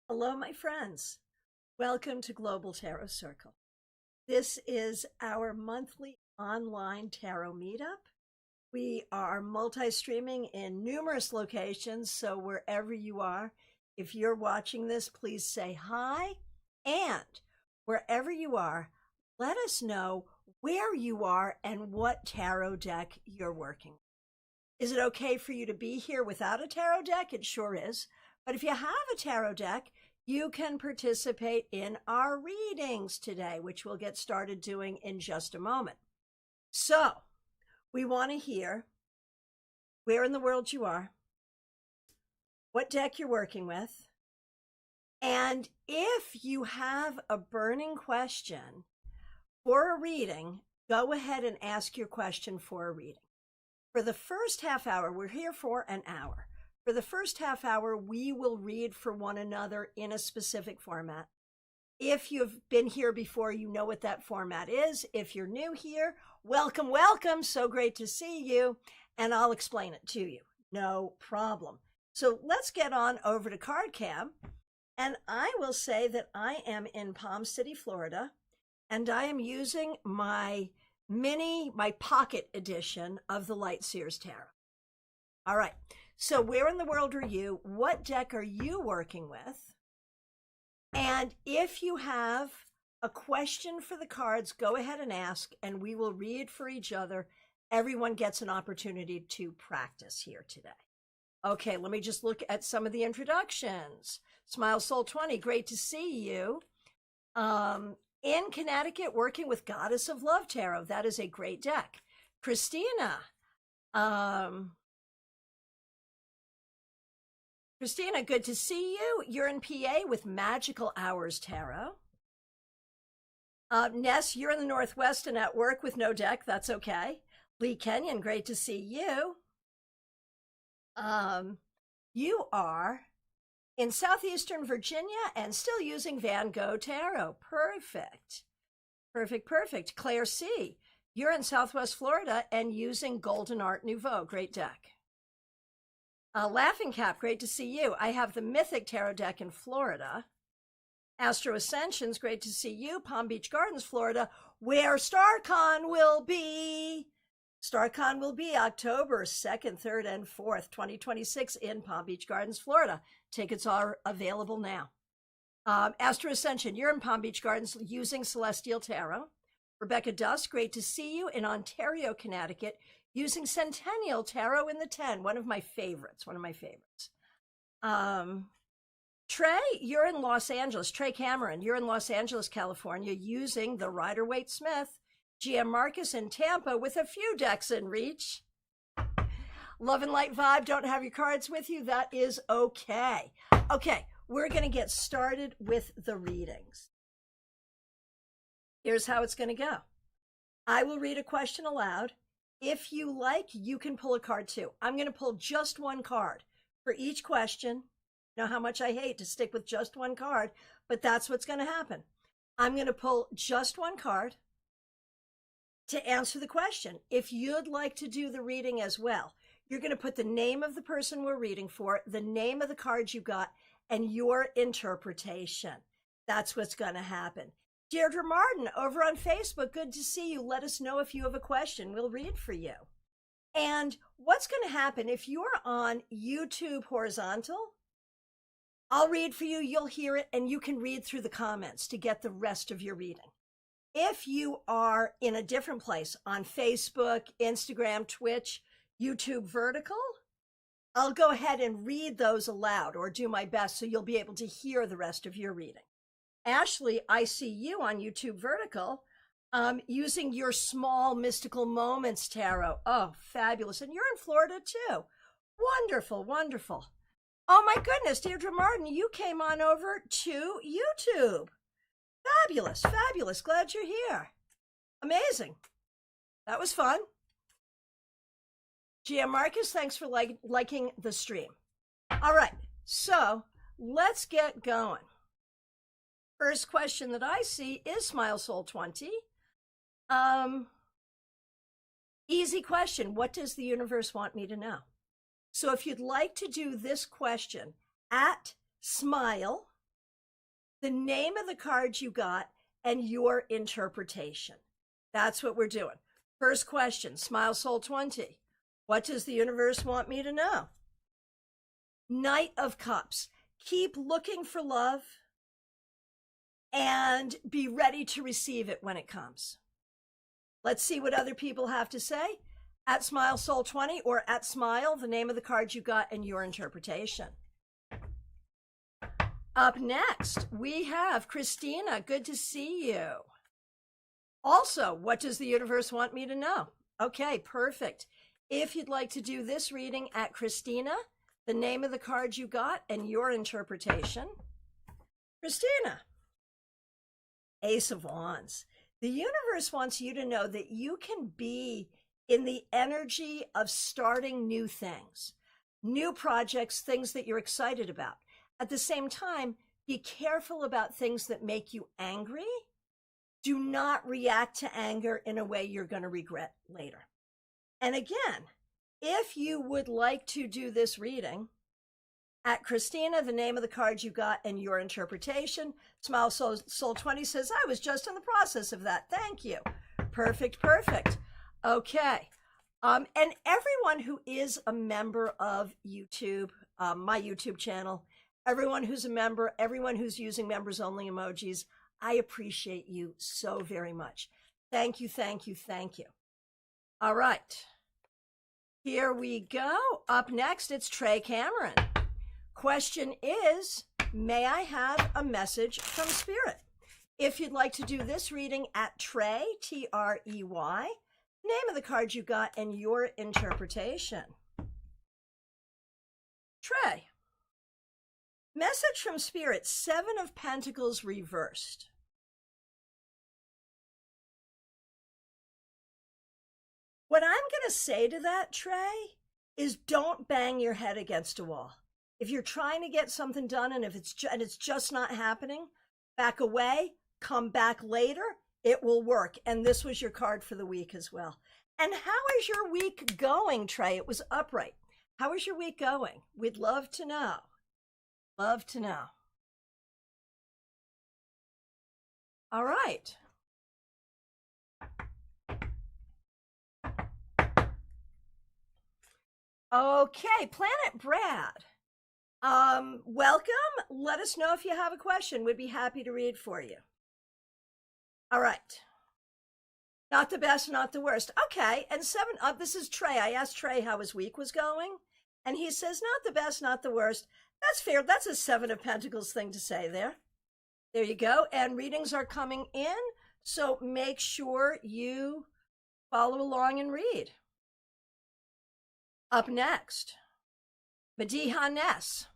Hello, my friends. Welcome to Global Tarot Circle. This is our monthly online tarot meetup. We are multi-streaming in numerous locations, so wherever you are, if you're watching this, please say hi. And wherever you are, let us know where you are and what tarot deck you're working with. Is it okay for you to be here without a tarot deck? It sure is. But if you have a tarot deck, you can participate in our readings today, which we'll get started doing in just a moment. So we want to hear where in the world you are, what deck you're working with, and if you have a burning question for a reading, go ahead and ask your question for a reading. For the first half hour, we're here for an hour. For the first half hour, we will read for one another in a specific format. If you've been here before, you know what that format is. If you're new here, welcome, welcome. So great to see you. And I'll explain it to you. No problem. So let's get on over to CardCam. And I will say that I am in Palm City, Florida, and I am using my pocket edition of the Light Seers Tarot. All right. So where in the world are you? What deck are you working with? And if you have a question for the cards, go ahead and ask, and we will read for each other. Everyone gets an opportunity to practice here today. Okay, let me just look at some of the introductions. Smile Soul 20, great to see you. In Connecticut, working with Goddess of Love Tarot. That is a great deck. Christina, good to see you. You're in PA with Magical Hours Tarot. Ness, you're in the Northwest and at work with no deck. That's okay. Lee Kenyon, great to see you. You are in Southeastern Virginia and still using Van Gogh Tarot. Perfect. Perfect. Claire C., you're in Southwest Florida and using Golden Art Nouveau. Great deck. Laughing Cap, great to see you. I have the Mythic Tarot deck in Florida. Astro Ascensions, great to see you. Palm Beach Gardens, Florida, where StaarCon will be. StaarCon will be October 2nd, 3rd, and 4th, 2026 in Palm Beach Gardens, Florida. Tickets are available now. Astro Ascension, you're in Palm Beach Gardens using Celestial Tarot. Rebecca Dusk, great to see you in Ontario, Connecticut, using Centennial Tarot in the 10, one of my favorites. Trey, you're in Los Angeles. Trey Cameron, you're in Los Angeles, California, using the Rider-Waite-Smith. GM Marcus in Tampa with a few decks in reach. Love and Light Vibe, don't have your cards with you. That is okay. Okay, we're going to get started with the readings. Here's how it's going to go. I will read a question aloud. If you like, you can pull a card too. I'm going to pull just one card for each question. You know how much I hate to stick with just one card, but that's what's going to happen. I'm going to pull just one card to answer the question. If you'd like to do the reading as well, you're going to put the name of the person we're reading for, the name of the card you got, and your interpretation. That's what's going to happen. Deirdre Martin over on Facebook, good to see you. Let us know if you have a question. We'll read for you. And what's going to happen if you're on YouTube horizontal, I'll read for you, you'll hear it, and you can read through the comments to get the rest of your reading. If you are in a different place on Facebook, Instagram, Twitch, YouTube vertical, I'll go ahead and read those aloud or do my best so you'll be able to hear the rest of your reading. Ashley, I see you on YouTube vertical using your Small Mystical Moments Tarot. Oh, fabulous. And you're in Florida too. Wonderful. Oh my goodness, Deirdre Martin, you came on over to YouTube. Fabulous. Glad you're here. Amazing. That was fun. GM Marcus, thanks for liking the stream. All right, so let's get going. First question that I see is Smile Soul 20. Easy question. What does the universe want me to know? So if you'd like to do this question at Smile the name of the card you got, and your interpretation. That's what we're doing. First question, Smile Soul 20. What does the universe want me to know? Knight of Cups. Keep looking for love and be ready to receive it when it comes. Let's see what other people have to say. At Smile Soul 20 or at Smile, the name of the card you got and your interpretation. Up next, we have Christina. Good to see you. Also, what does the universe want me to know? Okay, perfect. If you'd like to do this reading at Christina, the name of the card you got and your interpretation. Christina, Ace of Wands. The universe wants you to know that you can be in the energy of starting new things, new projects, things that you're excited about. At the same time, be careful about things that make you angry. Do not react to anger in a way you're going to regret later. And again, if you would like to do this reading at Christina, the name of the card you got and your interpretation, Smile Soul 20 says, I was just in the process of that. Thank you. Perfect, perfect. Okay. And everyone who is a member of YouTube, my YouTube channel, everyone who's a member, everyone who's using members only emojis, I appreciate you so very much. Thank you, thank you, thank you. All right. Here we go. Up next, it's Trey Cameron. Question is, may I have a message from Spirit? If you'd like to do this reading at Trey, Trey, name of the card you got and your interpretation. Trey, message from Spirit, Seven of Pentacles reversed. What I'm going to say to that, Trey, is don't bang your head against a wall. If you're trying to get something done and it's just not happening, back away, come back later, it will work. And this was your card for the week as well. And how is your week going, Trey? It was upright. How is your week going? We'd love to know. Love to know. All right. Okay, Planet Brad. Welcome. Let us know if you have a question. We'd be happy to read for you. All right. Not the best, not the worst. Okay, and seven up. This is Trey. I asked Trey how his week was going, and he says, not the best, not the worst. That's fair. That's a Seven of Pentacles thing to say there. There you go. And readings are coming in, so make sure you follow along and read. Up next, Mediha Ness.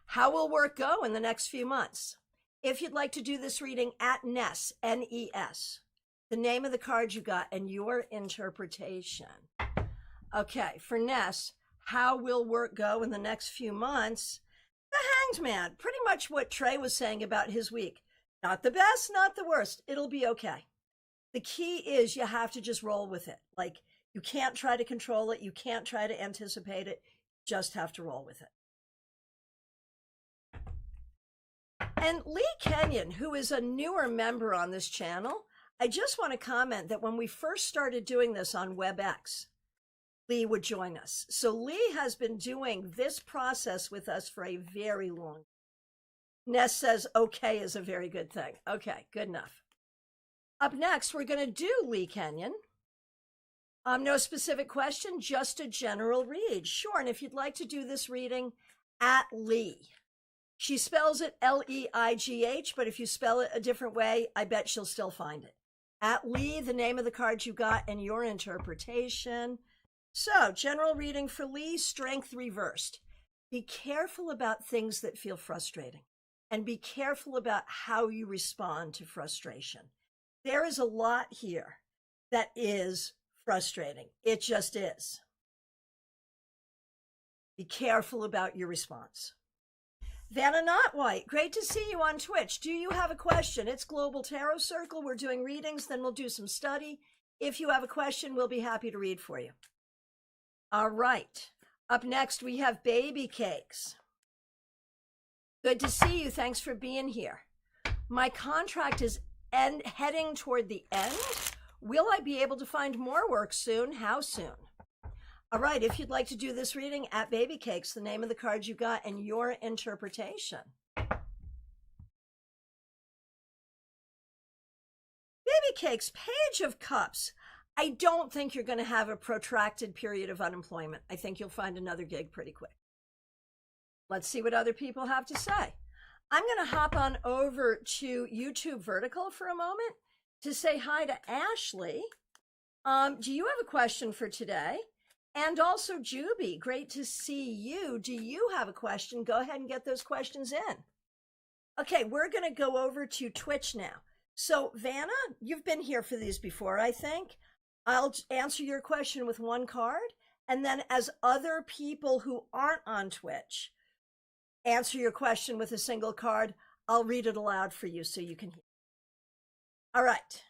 How will work go in the next few months? If you'd like to do this reading at Ness, N-E-S, the name of the card you got and your interpretation. Okay, for Ness, how will work go in the next few months? The Hanged Man, pretty much what Trey was saying about his week. Not the best, not the worst. It'll be okay. The key is you have to just roll with it. Like, you can't try to control it. You can't try to anticipate it. Just have to roll with it. And Lee Kenyon, who is a newer member on this channel, I just want to comment that when we first started doing this on WebEx, Lee would join us. So Lee has been doing this process with us for a very long time. Ness says, okay is a very good thing. Okay, good enough. Up next, we're going to do Lee Kenyon. No specific question, just a general read. Sure, and if you'd like to do this reading at Lee. She spells it L-E-I-G-H, but if you spell it a different way, I bet she'll still find it. At Lee, the name of the card you got and your interpretation. So, general reading for Lee, Strength reversed. Be careful about things that feel frustrating, and be careful about how you respond to frustration. There is a lot here that is frustrating. It just is. Be careful about your response. Vanna Not White, great to see you on Twitch. Do you have a question? It's Global Tarot Circle. We're doing readings, then we'll do some study. If you have a question, we'll be happy to read for you. All right. Up next, we have Baby Cakes. Good to see you. Thanks for being here. My contract is heading toward the end. Will I be able to find more work soon? How soon? All right, if you'd like to do this reading, at Baby Cakes, the name of the card you got and your interpretation. Baby Cakes, Page of Cups. I don't think you're going to have a protracted period of unemployment. I think you'll find another gig pretty quick. Let's see what other people have to say. I'm going to hop on over to YouTube Vertical for a moment to say hi to Ashley. Do you have a question for today? And also Juby, great to see you. Do you have a question? Go ahead and get those questions in. Okay, we're going to go over to Twitch now. So Vanna, you've been here for these before, I think. I'll answer your question with one card, and then as other people who aren't on Twitch answer your question with a single card, I'll read it aloud for you so you can hear. All right,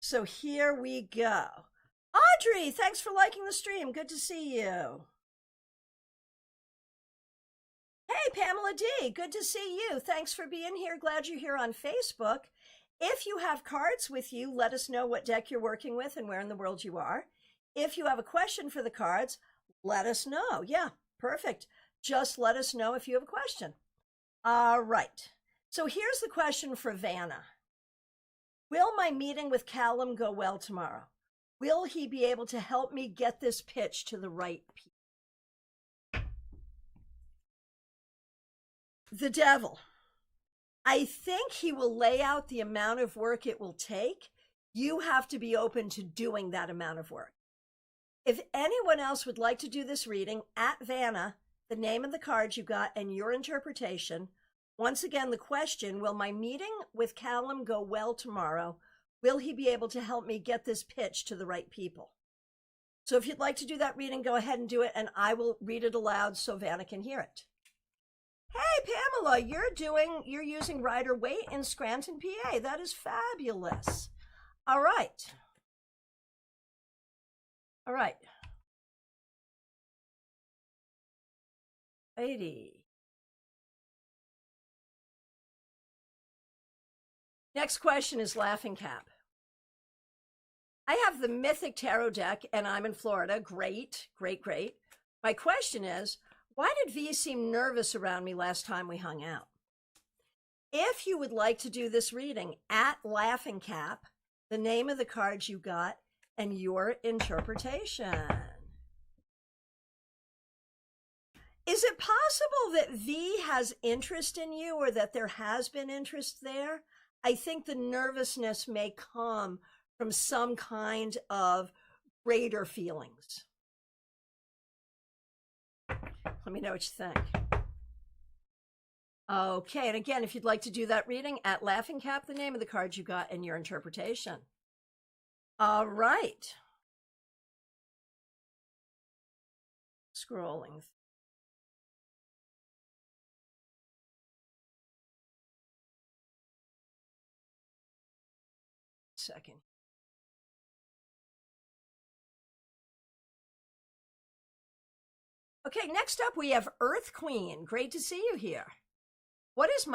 so here we go. Audrey, thanks for liking the stream. Good to see you. Hey, Pamela D, good to see you. Thanks for being here. Glad you're here on Facebook. If you have cards with you, let us know what deck you're working with and where in the world you are. If you have a question for the cards, let us know. Yeah, perfect. Just let us know if you have a question. All right. So here's the question for Vanna. Will my meeting with Callum go well tomorrow? Will he be able to help me get this pitch to the right people? The Devil. I think he will lay out the amount of work it will take. You have to be open to doing that amount of work. If anyone else would like to do this reading, at Vanna, the name of the card you got and your interpretation. Once again, the question, will my meeting with Callum go well tomorrow? Will he be able to help me get this pitch to the right people? So if you'd like to do that reading, go ahead and do it, and I will read it aloud so Vanna can hear it. Hey, Pamela, you're using Rider Waite in Scranton, PA. That is fabulous. All right. All right. Righty. Next question is Laughing Cap. I have the Mythic Tarot deck, and I'm in Florida. Great, great, great. My question is, why did V seem nervous around me last time we hung out? If you would like to do this reading, at Laughing Cap, the name of the cards you got and your interpretation. Is it possible that V has interest in you, or that there has been interest there? I think the nervousness may come from some kind of greater feelings. Let me know what you think. Okay, and again, if you'd like to do that reading, at Laughing Cap, the name of the card you got and your interpretation. All right. Scrolling. Second. Okay, next up we have Earth Queen. Great to see you here. What is my